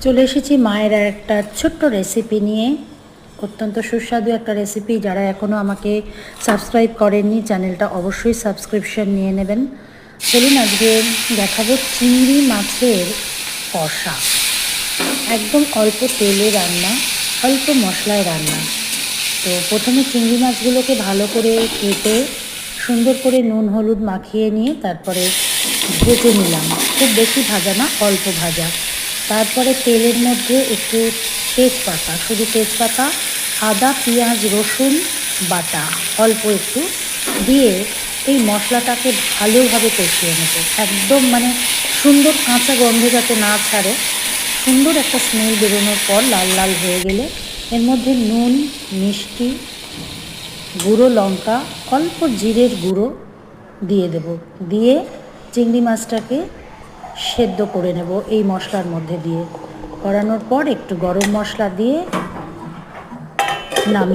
চলে এসেছি মায়ের আর একটা ছোট্ট রেসিপি নিয়ে। অত্যন্ত সুস্বাদু একটা রেসিপি। যারা এখনও আমাকে সাবস্ক্রাইব করেননি চ্যানেলটা অবশ্যই সাবস্ক্রিপশন নিয়ে নেবেন। চলুন আজকে দেখাবো চিংড়ি মাছের কষা। একদম অল্প তেলে রান্না, অল্প মশলায় রান্না। তো প্রথমে চিংড়ি মাছগুলোকে ভালো করে কেটে সুন্দর করে নুন হলুদ মাখিয়ে নিয়ে তারপরে ভেজে নিলাম। খুব বেশি ভাজা না, অল্প ভাজা। তারপরে তেলের মধ্যে একটু তেজপাতা, শুধু তেজপাতা, আদা পেঁয়াজ রসুন বাটা অল্প একটু দিয়ে এই মশলাটাকে ভালোভাবে কষিয়ে নেব। একদম সুন্দর কাঁচা গন্ধ যাতে না ছাড়ে, সুন্দর একটা স্মেল বেরোনোর পর লাল লাল হয়ে গেলে এর মধ্যে নুন, মিষ্টি, গুঁড়ো লঙ্কা, অল্প জিরের গুঁড়ো দিয়ে দেব। দিয়ে চিংড়ি মাছটাকে সেদ্ধ করে নেব এই মশলার মধ্যে দিয়ে। করানোর পর একটু গরম মশলা দিয়ে নামিয়ে